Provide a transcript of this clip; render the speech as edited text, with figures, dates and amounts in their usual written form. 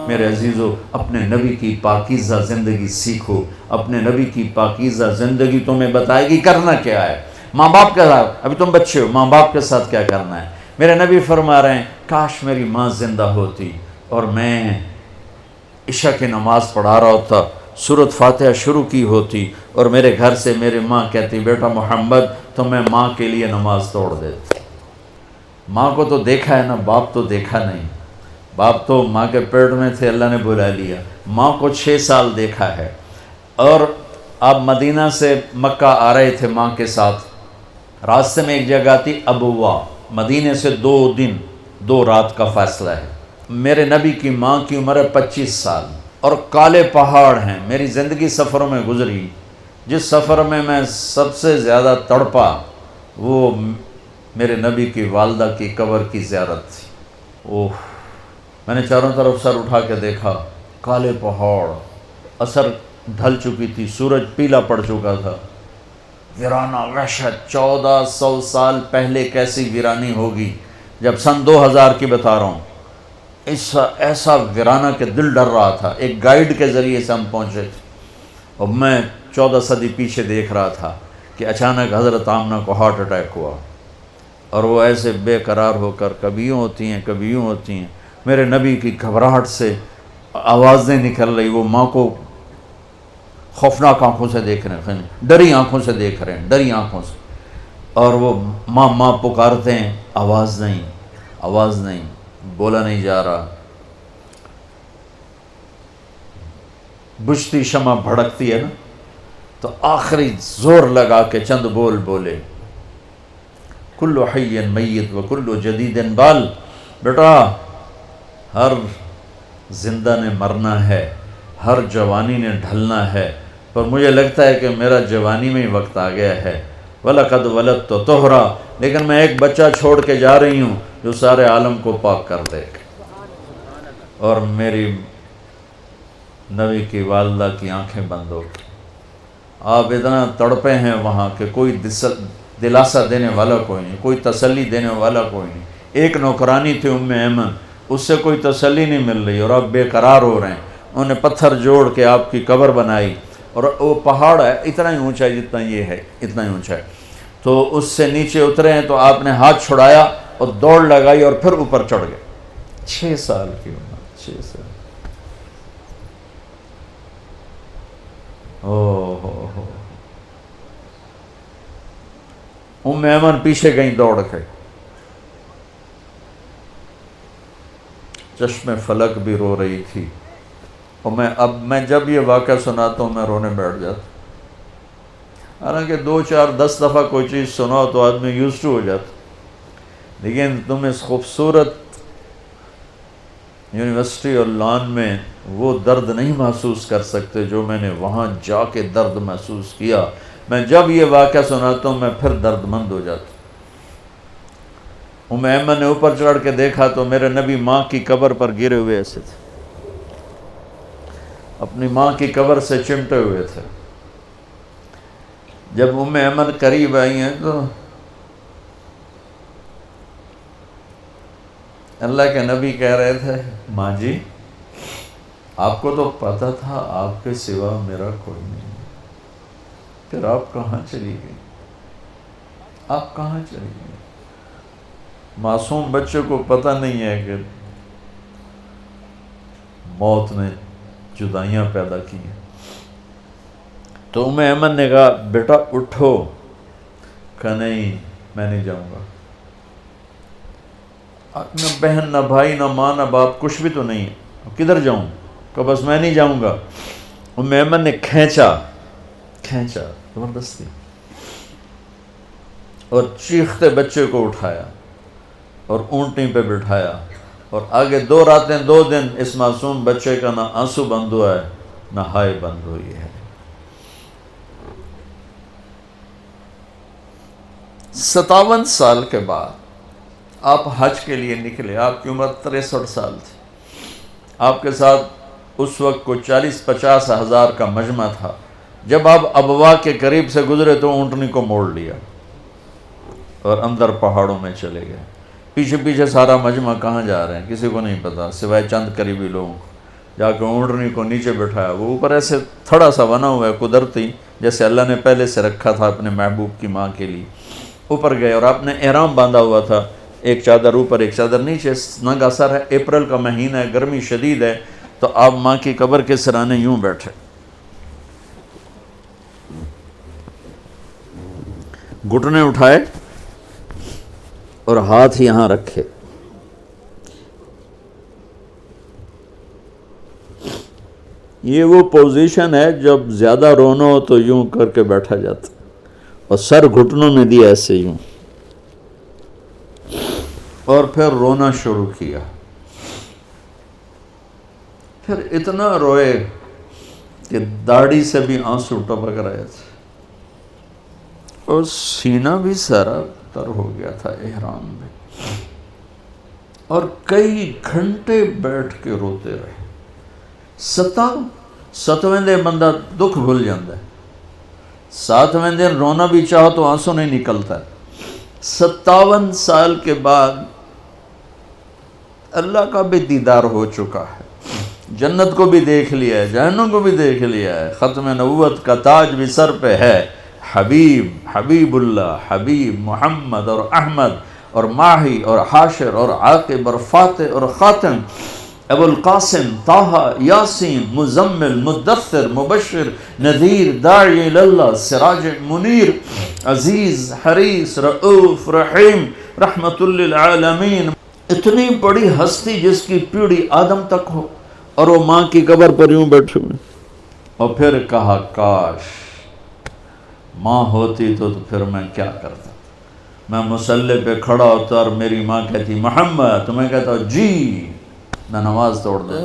میرے عزیزو، اپنے نبی کی پاکیزہ زندگی سیکھو. اپنے نبی کی پاکیزہ زندگی تمہیں بتائے گی کرنا کیا ہے. ماں باپ کے ساتھ، ابھی تم بچے ہو، ماں باپ کے ساتھ کیا کرنا ہے. میرے نبی فرما رہے ہیں کاش میری ماں زندہ ہوتی اور میں عشاء کی نماز پڑھا رہا ہوتا، سورۃ فاتحہ شروع کی ہوتی اور میرے گھر سے میری ماں کہتی بیٹا محمد تو میں ماں کے لیے نماز توڑ دیتا. ماں کو تو دیکھا ہے نا، باپ تو دیکھا نہیں. باپ تو ماں کے پیٹ میں تھے، اللہ نے بلا لیا. ماں کو 6 سال دیکھا ہے. اور آپ مدینہ سے مکہ آ رہے تھے ماں کے ساتھ. راستے میں ایک جگہ تھی ابوا، مدینے سے 2 دن 2 رات کا فاصلہ ہے. میرے نبی کی ماں کی عمر ہے 25 سال اور کالے پہاڑ ہیں. میری زندگی سفروں میں گزری، جس سفر میں میں سب سے زیادہ تڑپا وہ میرے نبی کی والدہ کی قبر کی زیارت تھی. اوہ، میں نے چاروں طرف سر اٹھا کے دیکھا، کالے پہاڑ، عصر ڈھل چکی تھی، سورج پیلا پڑ چکا تھا. ویرانہ وحشت. 1400 سال پہلے کیسی ویرانی ہوگی، جب سن 2000 کی بتا رہا ہوں. ایسا ویرانہ کہ دل ڈر رہا تھا. ایک گائیڈ کے ذریعے سے ہم پہنچے تھے اور میں 14 صدی پیچھے دیکھ رہا تھا کہ اچانک حضرت آمنہ کو ہارٹ اٹیک ہوا اور وہ ایسے بے قرار ہو کر کبھی یوں ہوتی ہیں کبھی یوں ہوتی ہیں. میرے نبی کی گھبراہٹ سے آوازیں نکل رہی. وہ ماں کو خوفناک آنکھوں سے دیکھ رہے ہیں، ڈری آنکھوں سے دیکھ رہے ہیں، ڈری آنکھوں سے. اور وہ ماں ماں پکارتے ہیں، آواز نہیں، آواز نہیں، بولا نہیں جا رہا. بجھتی شمع بھڑکتی ہے نا، تو آخری زور لگا کے چند بول بولے، کل حی میت و کل جدید بال. بیٹا ہر زندہ نے مرنا ہے، ہر جوانی نے ڈھلنا ہے، پر مجھے لگتا ہے کہ میرا جوانی میں ہی وقت آ گیا ہے. وَلَقَدْ وَلَدْتُ طُہْرًا، لیکن میں ایک بچہ چھوڑ کے جا رہی ہوں جو سارے عالم کو پاک کر دے. اور میری نبی کی والدہ کی آنکھیں بند ہو گئی. آپ اتنا تڑپے ہیں وہاں کہ کوئی دلاسا دینے والا کوئی نہیں، کوئی تسلی دینے والا کوئی نہیں. ایک نوکرانی تھی ام ایمن، اس سے کوئی تسلی نہیں مل رہی اور آپ بے قرار ہو رہے ہیں. انہوں نے پتھر جوڑ کے آپ کی قبر بنائی اور وہ پہاڑ ہے اتنا ہی اونچا ہے جتنا یہ ہے، اتنا ہی اونچا ہے. تو اس سے نیچے اترے ہیں تو آپ نے ہاتھ چھڑایا اور دوڑ لگائی اور پھر اوپر چڑھ گئے. 6 سال کی عمر، 6 سال. ہو ام ایمن پیچھے گئیں دوڑ کے. چشم فلک بھی رو رہی تھی. اور میں جب یہ واقعہ سناتا ہوں میں رونے بیٹھ جاتا. حالانکہ 2 4 10 دفعہ کوئی چیز سناؤ تو آدمی یوز ٹو ہو جاتا، لیکن تم اس خوبصورت یونیورسٹی اور لان میں وہ درد نہیں محسوس کر سکتے جو میں نے وہاں جا کے درد محسوس کیا. میں جب یہ واقعہ سناتا ہوں میں پھر درد مند ہو جاتا. ام ایمن نے اوپر چڑھ کے دیکھا تو میرے نبی ماں کی قبر پر گرے ہوئے ایسے تھے، اپنی ماں کی قبر سے چمٹے ہوئے تھے. جب ام ایمن قریب آئی ہیں تو اللہ کے نبی کہہ رہے تھے ماں جی آپ کو تو پتہ تھا آپ کے سوا میرا کوئی نہیں، پھر آپ کہاں چلی گئی؟ آپ کہاں چلی گئی؟ معصوم بچے کو پتہ نہیں ہے کہ موت نے جدائیاں پیدا کی ہیں. تو ام ایمن نے کہا بیٹا اٹھو. کہا نہیں میں نہیں جاؤں گا. نہ بہن نہ بھائی نہ ماں نہ باپ کچھ بھی تو نہیں ہے، کدھر جاؤں؟ کہ بس میں نہیں جاؤں گا. ام ایمن نے کھینچا زبردستی اور چیختے بچے کو اٹھایا اور اونٹنی پہ بٹھایا اور آگے 2 راتیں 2 دن اس معصوم بچے کا نہ آنسو بند ہوا ہے نہ ہائے بند ہوئی ہے. 57 سال کے بعد آپ حج کے لیے نکلے. آپ کی عمر 63 سال تھی. آپ کے ساتھ اس وقت کو 40-50 ہزار کا مجمع تھا. جب آپ ابوا کے قریب سے گزرے تو اونٹنی کو موڑ لیا اور اندر پہاڑوں میں چلے گئے. پیچھے پیچھے سارا مجمع کہاں جا رہے ہیں کسی کو نہیں پتا سوائے چند قریبی لوگوں کو. جا کے اونٹنی کو نیچے بٹھایا، وہ اوپر ایسے تھوڑا سا بنا ہوا ہے قدرتی، جیسے اللہ نے پہلے سے رکھا تھا اپنے محبوب کی ماں کے لیے. اوپر گئے اور آپ نے احرام باندھا ہوا تھا، ایک چادر اوپر ایک چادر نیچے، ننگا سر ہے، اپریل کا مہینہ ہے، گرمی شدید ہے، تو آپ ماں کی قبر کے سرانے یوں بیٹھے، گھٹنے اٹھائے اور ہاتھ یہاں رکھے. یہ وہ پوزیشن ہے جب زیادہ رونا ہو تو یوں کر کے بیٹھا جاتا، اور سر گھٹنوں میں دیا ایسے یوں، اور پھر رونا شروع کیا. پھر اتنا روئے کہ داڑھی سے بھی آنسو ٹپک رہے تھے، اور سینہ بھی سارا تر ہو گیا تھا احرام میں، اور کئی گھنٹے بیٹھ کے روتے رہے. 7ویں دن بندہ دکھ بھول جاتا ہے، 7ویں دن رونا بھی چاہو تو آنسو نہیں نکلتا ہے. 57 سال کے بعد اللہ کا بھی دیدار ہو چکا ہے، جنت کو بھی دیکھ لیا ہے، جہنم کو بھی دیکھ لیا ہے، ختم نبوت کا تاج بھی سر پہ ہے. حبیب اللہ، حبیب محمد اور احمد اور ماہی اور حاشر اور عاقب اور فاتح اور خاتم، ابو القاسم، طٰہٰ، یاسین، مزمل، مدثر، مبشر، نذیر، داعی اللہ، سراج منیر، عزیز، حریص، رؤوف، رحیم، رحمت للعالمین. اتنی بڑی ہستی جس کی پیڑھی آدم تک ہو، اور وہ ماں کی قبر پر یوں بیٹھے ہوئے. اور پھر کہا کاش ماں ہوتی تو پھر میں کیا کرتا. میں مصلی پہ کھڑا ہوتا اور میری ماں کہتی محمد، تو میں کہتا جی، میں نماز توڑ دوں.